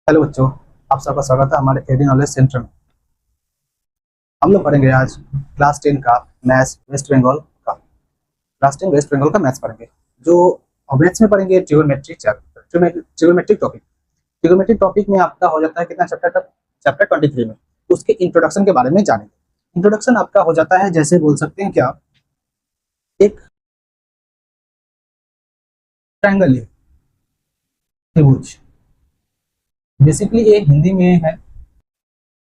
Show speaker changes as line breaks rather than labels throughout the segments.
Hello बच्चों, आप सबका स्वागत है हमारे एडी नॉलेज सेंटर में। हम लोग पढ़ेंगे आज क्लास 10 का मैथ्स वेस्ट बंगाल का। क्लास 10 वेस्ट बंगाल का मैथ्स पढ़ेंगे। जो मैथ्स में पढ़ेंगे trigonometry chapter, trigonometric topic. Trigonometric topic में आपका हो जाता है कितना चैप्टर तक? चैप्टर 23 में। उसके इंट्रोडक्शन के बारे में जानेंगे। इंट्रोडक्शन आपका हो जाता है, जैसे बोल सकते हैं क्या, एक ट्रायंगल है, त्रिभुज। बेसिकली ये हिंदी में है,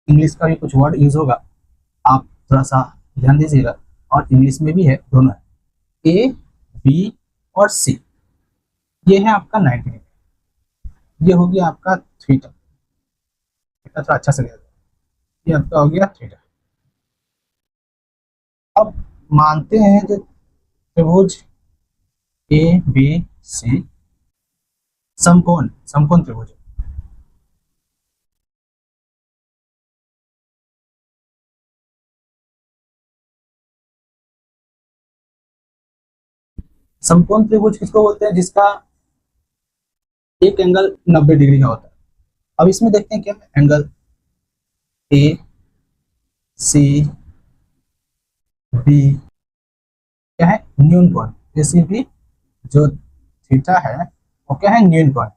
इंग्लिश का भी कुछ वर्ड यूज होगा, आप थोड़ा सा ध्यान दीजिएगा। और इंग्लिश में भी है, दोनों है। ए, बी और सी, ये है आपका 90 डिग्री। ये हो गया आपका थीटा। थीटा थोड़ा अच्छा से लिया जाए। ये आपका हो गया थीटा। अब मानते हैं जो त्रिभुज ए बी सी समकोण समकोण त्रिभुज है। समकोण त्रिभुज किसको बोलते हैं? जिसका एक एंगल 90 डिग्री का होता है। अब इसमें देखते हैं क्या एंगल ए सी बी क्या है? न्यून कोण। ए सी बी जो थीटा है वो क्या है? न्यून कोण।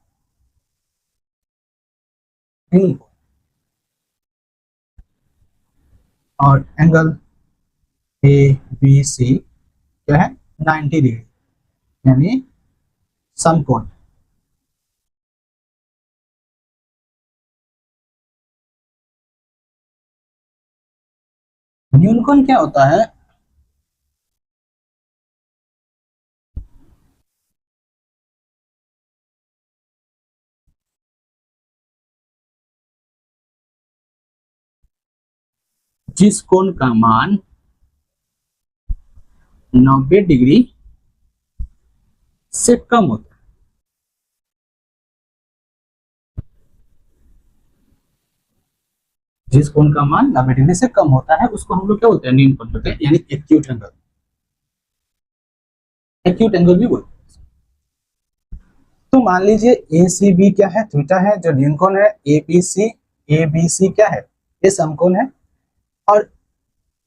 न्यून कोण। और एंगल ए बी सी क्या है? 90 डिग्री, यानी समकोण। न्यून कोण क्या होता है? जिस कोण का मान 90 डिग्री से कम होता है। जिस कोण का मान 90 डिग्री से कम होता है उसको हम लोग क्या बोलते हैं? न्यून कोण बोलते हैं, यानी एक्यूट एंगल। एक्यूट एंगल भी बोलते हैं। तो मान लीजिए ए सी बी क्या है? थीटा है, जो न्यून कोण है। ए बी सी क्या है? ये समकोण है। और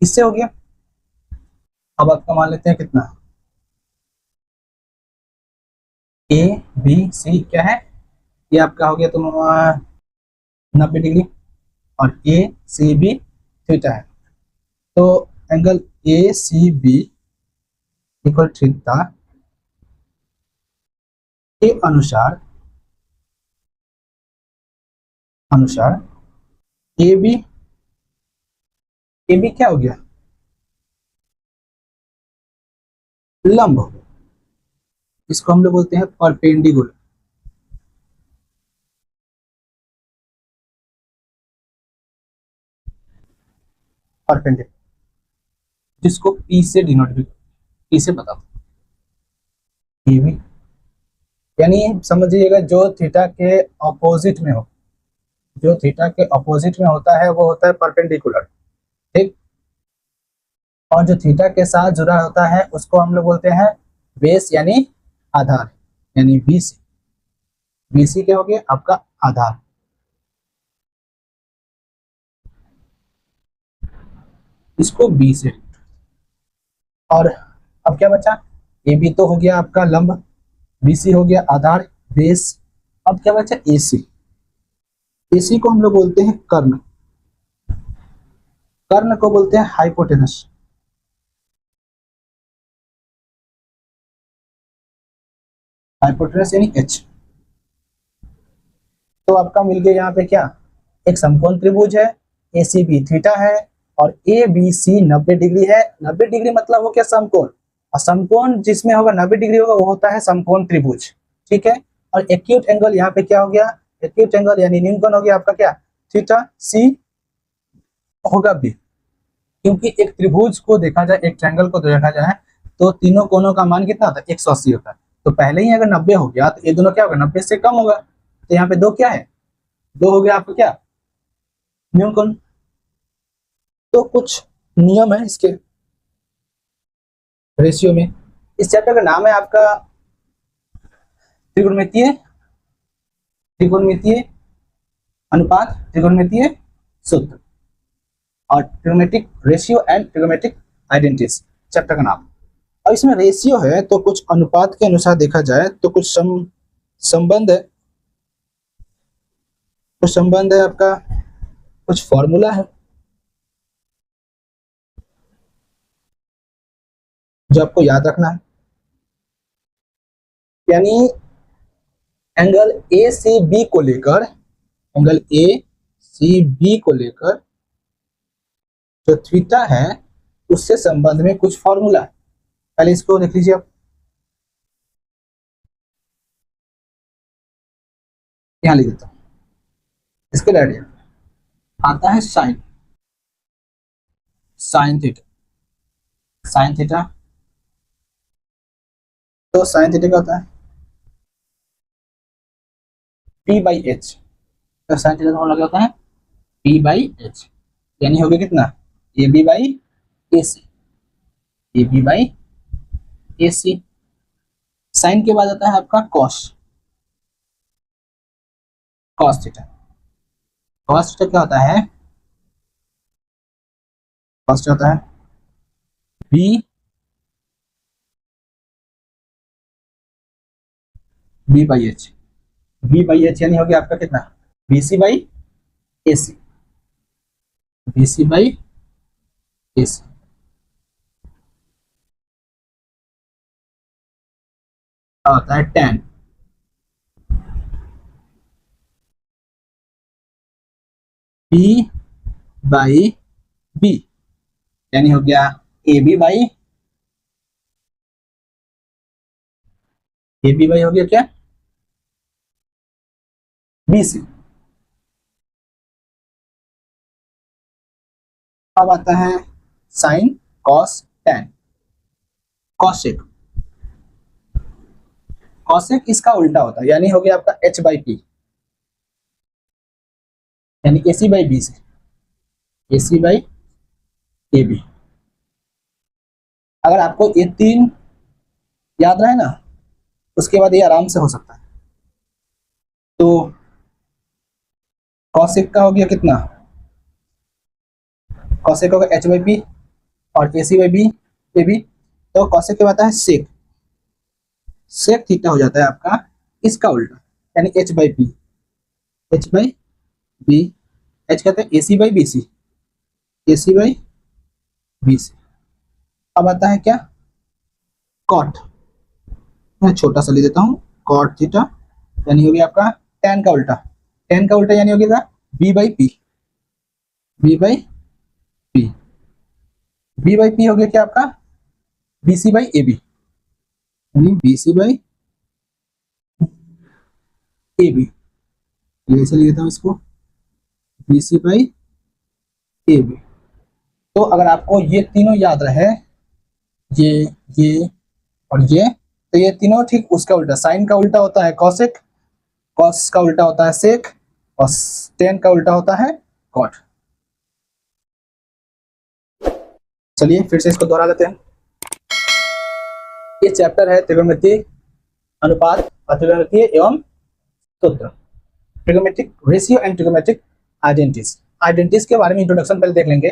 इससे हो गया। अब आपका मान लेते हैं कितना? ए बी सी क्या है? ये आपका हो गया तो 90 डिग्री। और ए सी बी थीटा है, तो angle A C B equal theta के अनुसार अनुसार ए बी क्या हो गया? लंब हो गया। इसको हम लोग बोलते हैं परपेंडिकुलर। परपेंडिकुलर जिसको पी से डिनोट भी, पी से बता दो। ए बी यानी समझिएगा जो थीटा के अपोजिट में हो, जो थीटा के अपोजिट में होता है वो होता है परपेंडिकुलर। ठीक। और जो थीटा के साथ जुड़ा होता है उसको हम लोग बोलते हैं बेस, यानी आधार, यानी बीसी। बीसी क्या हो गया? आपका आधार। इसको बी से। और अब क्या बचा? ए बी तो हो गया आपका लंब, बीसी हो गया आधार, बेस। अब क्या बचा? एसी। एसी को हम लोग बोलते हैं कर्ण। कर्ण को बोलते हैं हाइपोटेनस। हाइपोटेनस यानी एच। तो आपका मिल गया यहाँ पे क्या? एक समकोण त्रिभुज है, ए सी बी थीटा है, और ए बी सी 90 डिग्री है। 90 डिग्री मतलब हो क्या? समकोण। और समकोण जिसमें होगा 90 डिग्री होगा वो होता है समकोण त्रिभुज। ठीक है। और एक्यूट एंगल यहाँ पे क्या हो गया? एक्यूट एंगल यानी न्यून कोण हो गया आपका क्या? थीटा। सी होगा बी। क्योंकि एक त्रिभुज को देखा जाए, एक ट्रायंगल को देखा जाए, तो तीनों कोणों का मान कितना होता है? 180 होता है। तो पहले ही अगर 90 हो गया तो ये दोनों क्या होगा? 90 से कम होगा। तो यहाँ पे दो क्या है? दो हो गया आपका क्या? न्यून कोण। तो कुछ नियम है इसके रेशियो में। इस चैप्टर का नाम है आपका त्रिकोणमितीय त्रिकोणमितीय अनुपात त्रिकोणमितीय सूत्र और trigonometric ratio and trigonometric identities chapter का नाम। अब इसमें रेशियो है तो कुछ अनुपात के अनुसार देखा जाए तो कुछ संबंध है, कुछ संबंध है आपका, कुछ फॉर्मूला है जो आपको याद रखना है। यानी एंगल ए सी बी को लेकर, एंगल ए सी बी को लेकर जो थीटा है उससे संबंध में कुछ फॉर्मूला है। पहले इसको देख लीजिए आप, यहां लिख देता हूं। इसके डायरेक्ट आता है sine, sine theta, sine theta. तो साइन थीटा क्या होता है पी बाई एच। तो साइन थीटा का फॉर्मूला क्या होता है पी बाई एच, यानी हो गया कितना A B by A C, A B by A C. Sine के बाद आता है आपका cos, cos theta. Cos theta क्या होता है, कॉस होता है B B by H, B by H यानी हो गया आपका कितना B C by A C, B C by A C. होता है tan, बी बाई बी यानी हो गया A B by, A B by हो गया क्या बी सी। अब आता है sine cos tan. Cosec, cosec इसका उल्टा होता है, यानी हो गया आपका एच बाई पी, यानी A C by B C, A C by A B. अगर आपको ये तीन याद रहे ना उसके बाद ये आराम से हो सकता है। तो कॉसेक का हो गया कितना, कॉसेक होगा एच बाई पी और ए C by B A B. तो कॉसेक के बाद आता है सेक, सेक थीटा हो जाता है आपका इसका उल्टा, यानी H by P, H by B, H कहते हैं A C by B C, A C by B C. अब आता है क्या कॉट, मैं छोटा सा ले देता हूँ, कॉट थीटा यानी हो गया आपका टेन का उल्टा, टेन का उल्टा यानी हो गया B by P, B by P, B by P हो गया क्या आपका B C by A B, यानी B C by A B. ऐसे लिख देता हूँ इसको B C by A B. तो अगर आपको ये तीनों याद रहे, ये और ये, तो ये तीनों ठीक उसका उल्टा, साइन का उल्टा होता है कॉसेक, कॉस का उल्टा होता है सेक और टेन का उल्टा होता है कॉट। चलिए फिर से इसको दोहरा लेते हैं। ये चैप्टर है त्रिकोणमितीय अनुपात और त्रिकोणमितीय एवं सूत्र, trigonometric ratio and trigonometric identities. Identities के बारे में इंट्रोडक्शन पहले देख लेंगे।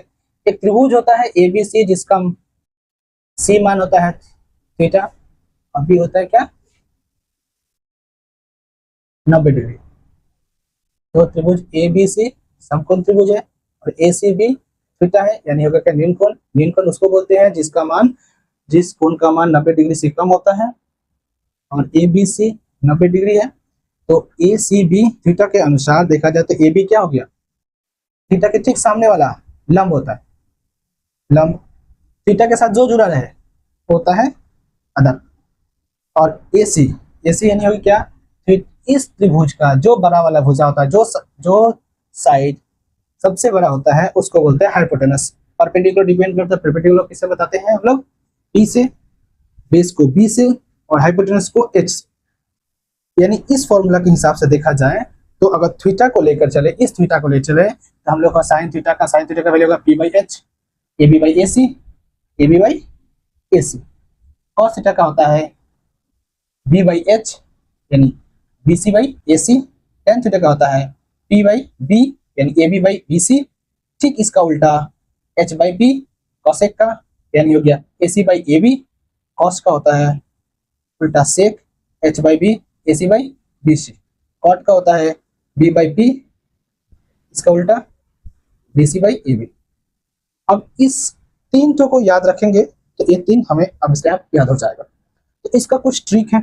एक त्रिभुज होता है ए बी सी जिसका सी मान होता है थीटा और बी होता है क्या 90 डिग्री। तो त्रिभुज ए बी सी समकोण त्रिभुज है और ए सी बी थीटा है, यानी होगा क्या न्यून कोण। न्यून कोण उसको बोलते हैं जिसका मान, जिस कोण का मान 90 डिग्री से कम होता है, और ए बी सी 90 डिग्री है। तो ए सी बी थीटा के अनुसार देखा जाए तो ए बी क्या हो गया थीटा के ठीक सामने वाला लंब होता है, लंब थीटा के साथ जो जुड़ा रहे होता है अदर। और ए सी यानी होगी क्या इस त्रिभुज का जो बड़ा वाला भुजा होता है, जो साइड सबसे बड़ा होता है उसको बोलते हैं हाइपोटेनस। परपेंडिकुलर डिपेंड करता है, परपेंडिकुलर किससे बताते हैं हम लोग पी से, बेस को बी से और हाइपोटेनस को एच से। यानी इस फॉर्मूला के हिसाब से देखा जाए तो अगर थीटा को लेकर चले, इस थीटा को ले चले तो हम लोग का साइन थीटा का वैल्यू होगा P by H, A B by A C, A B by A C. Cos theta का होता है बी बाई एच यानी B C by A C. Tan theta का होता है P बाई B यानी AB बाई BC। ठीक इसका उल्टा H बाई P कॉसेक का यानी हो गया AC बाई AB। कॉस का होता है उल्टा sec H by B AC by BC। Cot का होता है B बाई P इसका उल्टा BC बाई AB। अब इस तीन तो को याद रखेंगे तो ये तीन हमें अब इससे आप याद हो जाएगा। तो इसका कुछ ट्रिक है,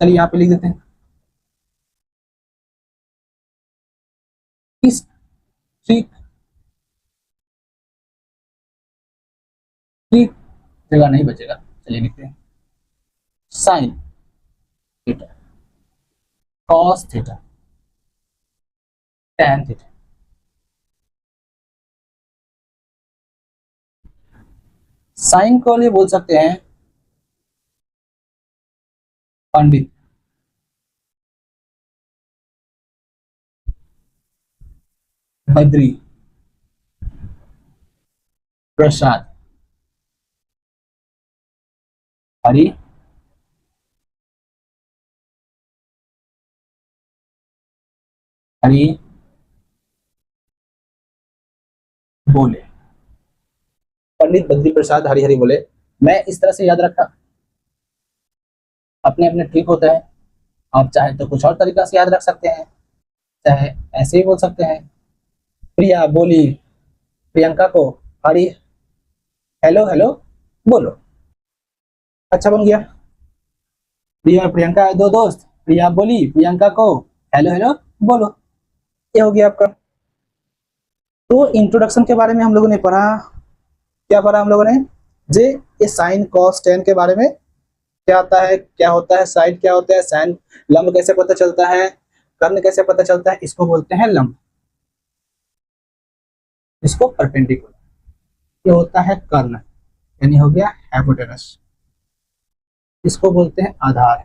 चलिए यहाँ पे लिख देते हैं। इस ट्रिक जगह नहीं बचेगा, चलिए लिखते हैं sine theta cos theta tan theta. Sine को लिए बोल सकते हैं पंडित, बद्री प्रसाद, हरि हरि बोले। पंडित बद्री प्रसाद हरि हरि बोले, मैं इस तरह से याद रखा। अपने अपने ट्रिक होता है, आप चाहे तो कुछ और तरीका से याद रख सकते हैं, चाहे ऐसे ही बोल सकते हैं। प्रिया बोली प्रियंका को हरि हेलो हेलो बोलो, अच्छा बन गया। प्रिया प्रियंका दो दोस्त, प्रिया बोली प्रियंका को हेलो हेलो बोलो, ये हो गया आपका। तो इंट्रोडक्शन के बारे में हम लोगों ने पढ़ा, क्या पढ़ा हम लोगों ने जे ये साइन कॉस टेन के बारे में, क्या आता है क्या होता है साइड, क्या होता है साइन, लंब कैसे पता चलता है, कर्ण कैसे पता चलता है, इसको बोलते हैं लंब, इसको परपेंडिकुलर, ये होता है कर्ण यानी हो गया हाइपोटेनस, इसको बोलते हैं आधार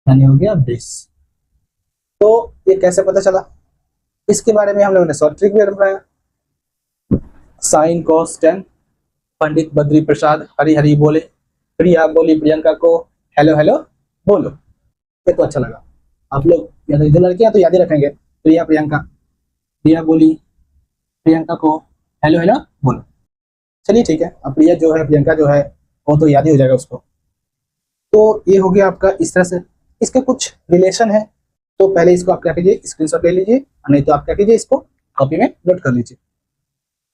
यानी हो गया बेस। तो ये कैसे पता चला, इसके बारे में हम लोगों ने शॉर्ट ट्रिक भी बनाया। Sine cos tan, Pandit Badri Prasad Hari Hari बोले, प्रिया बोली प्रियंका को हेलो हेलो बोलो। ये तो अच्छा लगा, आप लोग जो लड़कियां तो याद ही रखेंगे, प्रिया प्रियंका, प्रिया बोली प्रियंका को हेलो हेलो बोलो। चलिए ठीक है, अब प्रिया जो है प्रियंका जो है वो तो याद ही हो जाएगा उसको। तो ये हो गया आपका इस तरह से, इसके कुछ रिलेशन है। तो पहले इसको आप क्या कीजिए स्क्रीनशॉट ले लीजिए, नहीं तो आप क्या कीजिए इसको कॉपी में नोट कर लीजिए।